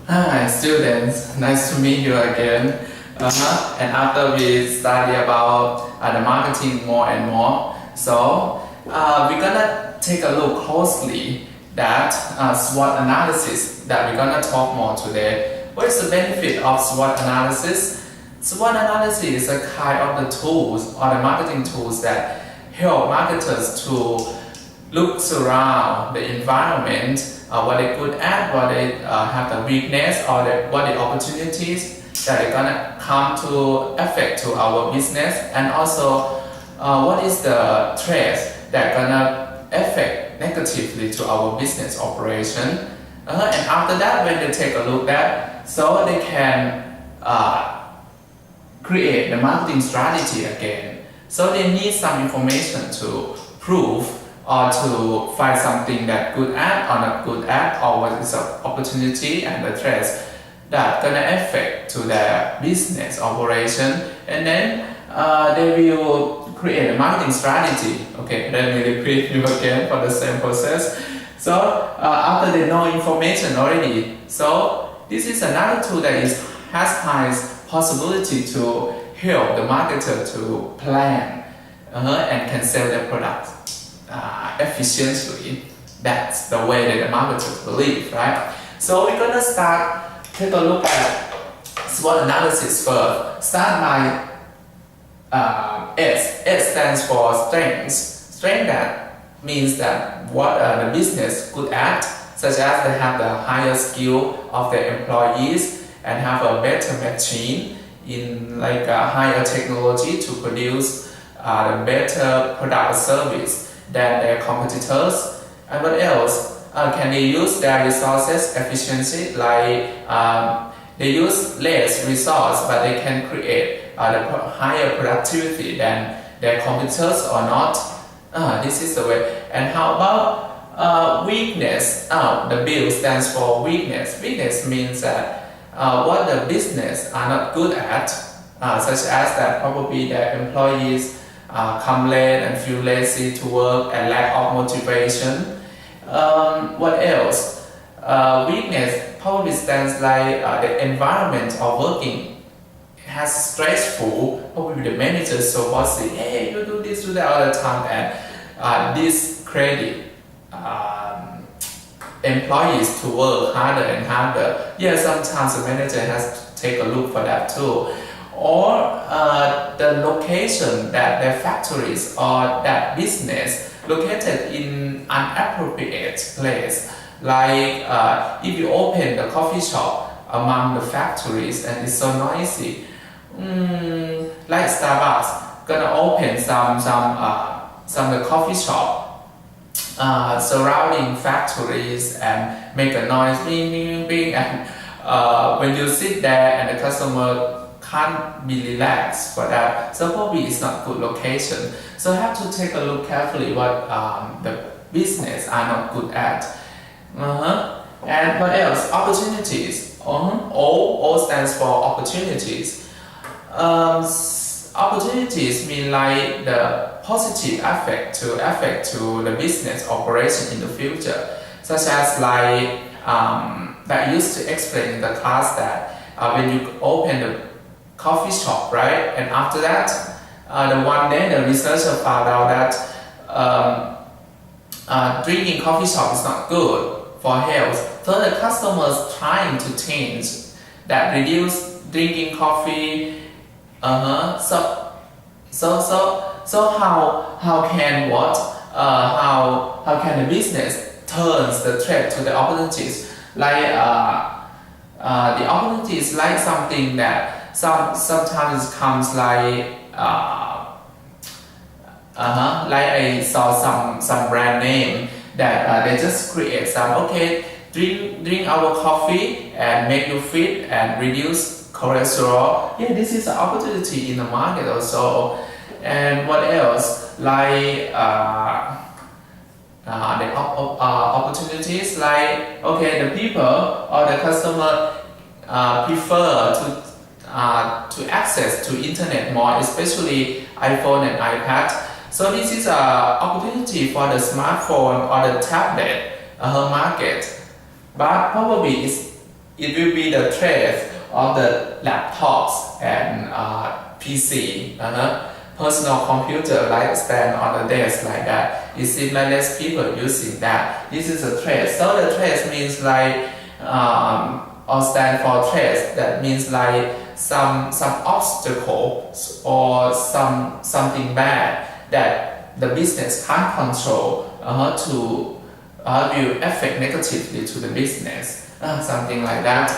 Hi students, nice to meet you again. And after we study about the marketing more and more, so we're gonna take a look closely that SWOT analysis that we're gonna talk more today. What is the benefit of SWOT analysis? SWOT analysis is a kind of the tools or the marketing tools that help marketers to look around the environment, what they're good at, what they have the weakness, or what the opportunities that are gonna come to affect to our business, and also what is the threats that gonna affect negatively to our business operation. And after that, when they take a look at, so they can create the marketing strategy again. So they need some information to prove or to find something that good at or not good at, or what is the opportunity and the threats that gonna affect to their business operation, and then they will create a marketing strategy. Okay, let me repeat you again for the same process. So after they know information already, so this is another tool that has highest possibility to help the marketer to plan and can sell their product efficiently. That's the way that the marketers believe, right? So we're gonna take a look at SWOT analysis first. Start by S. S stands for strengths. Strength that means that what the business good at, such as they have the higher skill of their employees and have a better machine in like a higher technology to produce the better product or service than their competitors. And what else? Can they use their resources efficiency? Like they use less resource, but they can create the higher productivity than their competitors or not. This is the way. And how about weakness? The B stands for weakness. Weakness means that what the business are not good at, such as that probably their employees come late and feel lazy to work and lack of motivation. What else? Weakness probably stands like the environment of working has stressful. Probably the manager so bossy. Hey, you do this, do that all the time, and discredit employees to work harder and harder. Yeah, sometimes the manager has to take a look for that too. Or the location that their factories or that business located in inappropriate place. Like if you open the coffee shop among the factories and it's so noisy, like Starbucks gonna open some the coffee shop surrounding factories and make a noise, bing bing bing, and when you sit there and the customer can't be relaxed for that, so probably it's not good location. So have to take a look carefully what the business are not good at. And what else? Opportunities. O stands for opportunities. Opportunities mean like the positive effect to the business operation in the future, such as like that I used to explain in the class that when you open the coffee shop, right? And after that, the one day the researcher found out that drinking coffee shop is not good for health. So the customers trying to change that, reduce drinking coffee. So how can how can the business turns the threat to the opportunities? Like the opportunities like something that sometimes comes like I saw some brand name that they just create some drink our coffee and make you fit and reduce cholesterol. Yeah, this is an opportunity in the market also. And what else? Like the opportunities like the people or the customer prefer to access to internet more, especially iPhone and iPad. So this is an opportunity for the smartphone or the tablet market, but probably it's it will be the trend of the laptops and PC. Personal computer lifespan on the desk like that. It seems like less people using that. This is a trend. So the trend means like or stand for trend. That means like some obstacles or something bad that the business can't control to will affect negatively to the business. Something like that.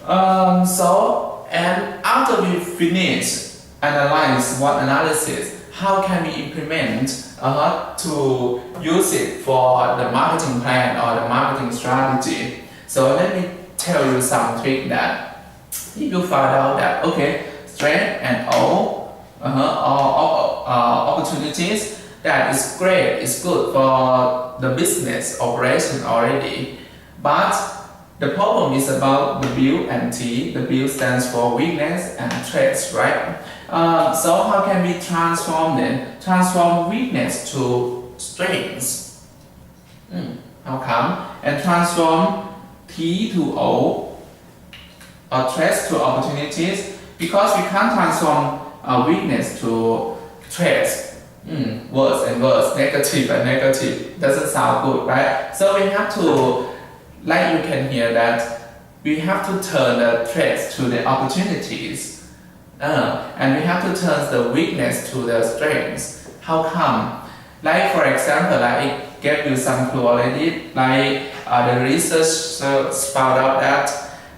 And after we finish analyze SWOT analysis, how can we implement to use it for the marketing plan or the marketing strategy? So let me tell you some trick that if you find out that strength and opportunities, that is great, it's good for the business operation already, but the problem is about the B and T. The B stands for weakness and threats, right? So how can we transform them? Transform weakness to strengths. How come? And transform T to O, or threats to opportunities, because we can't transform weakness to threats. Worse and worse, negative and negative. Doesn't sound good, right? So we have to, like you can hear that, we have to turn the threats to the opportunities. And we have to turn the weakness to the strengths. How come? Like for example, I gave you some clue already. Like the research found out that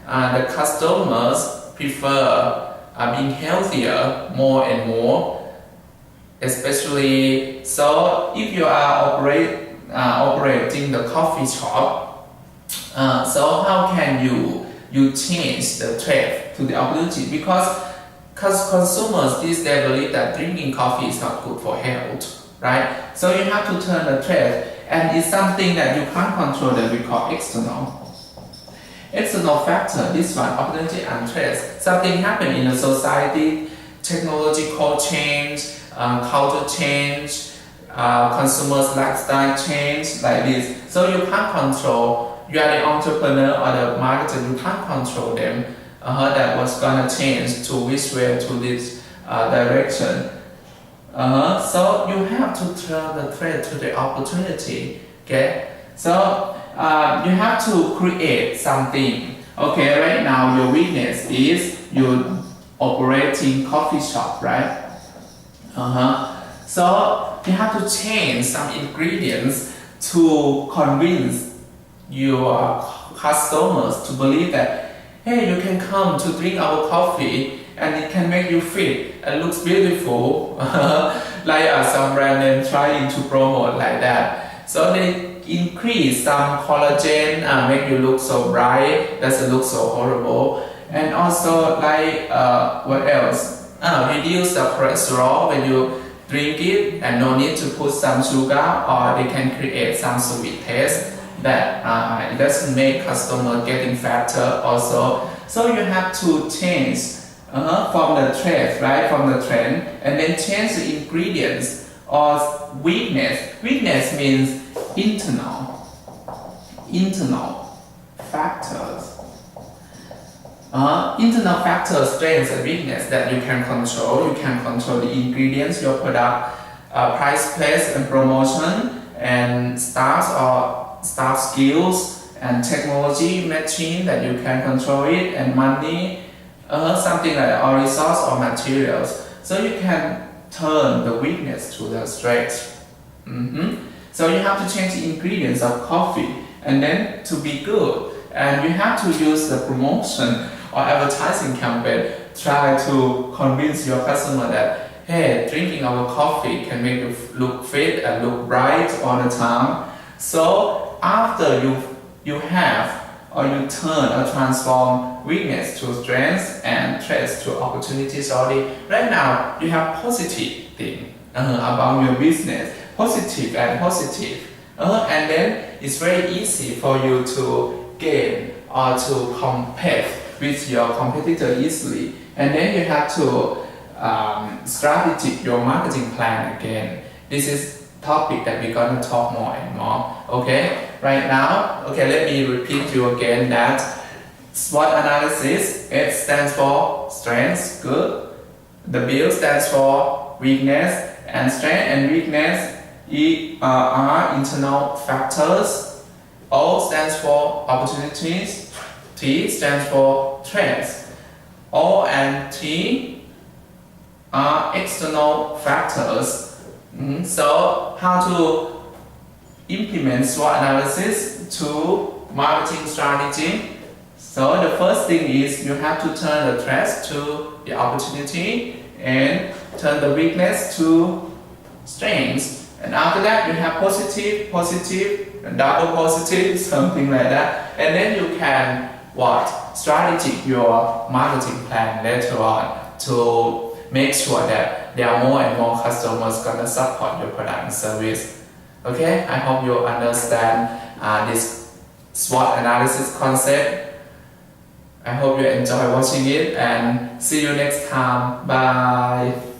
the customers prefer being healthier more and more. Especially, so if you are operating the coffee shop, so how can you change the threat to the opportunity? Because consumers these days believe that drinking coffee is not good for health, right? So you have to turn the trend, and it's something that you can't control that we call external. External factor, this one, opportunity and threats. Something happen in the society, technological change, culture change, consumers lifestyle change, like this. So you can't control. You are the entrepreneur or the marketer, you can't control them. That was gonna change to which way to this direction. So you have to turn the threat to the opportunity. Okay. So you have to create something. Okay. Right now your weakness is you operating coffee shop, right? So you have to change some ingredients to convince your customers to believe that, hey, you can come to drink our coffee and it can make you fit and looks beautiful. Like some brand name trying to promote like that. So they increase some collagen, make you look so bright, doesn't look so horrible. And also like what else? Reduce the cholesterol when you drink it, and no need to put some sugar, or they can create some sweet taste that it doesn't make customer getting fatter also. So you have to change from the trend, right? From the trend, and then change the ingredients or weakness. Weakness means internal factors. Internal factors, strengths and weakness that you can control. You can control the ingredients, your product, price, place, and promotion, and staff skills and technology matching that you can control it, and money, something like or resource or materials. So you can turn the weakness to the strength. So you have to change the ingredients of coffee, and then to be good, and you have to use the promotion or advertising campaign, try to convince your customer that, hey, drinking our coffee can make you look fit and look bright all the time. So after you have or you turn or transform weakness to strengths and threats to opportunities already, right now you have positive thing about your business, positive and positive, and then it's very easy for you to gain or to compete with your competitor easily. And then you have to strategic your marketing plan again. This is topic that we're gonna talk more and more. Okay, right now, okay, let me repeat you again that SWOT analysis, it stands for strengths, good. The B stands for weakness, and strength and weakness are internal factors. O stands for opportunities, T stands for threats. O and T are external factors. So how to implement SWOT analysis to marketing strategy? So the first thing is you have to turn the threats to the opportunity and turn the weakness to strengths. And after that you have positive, and double positive, something like that. And then you can strategize your marketing plan later on to make sure that there are more and more customers gonna support your product and service. Okay, I hope you understand this SWOT analysis concept. I hope you enjoy watching it and see you next time. Bye.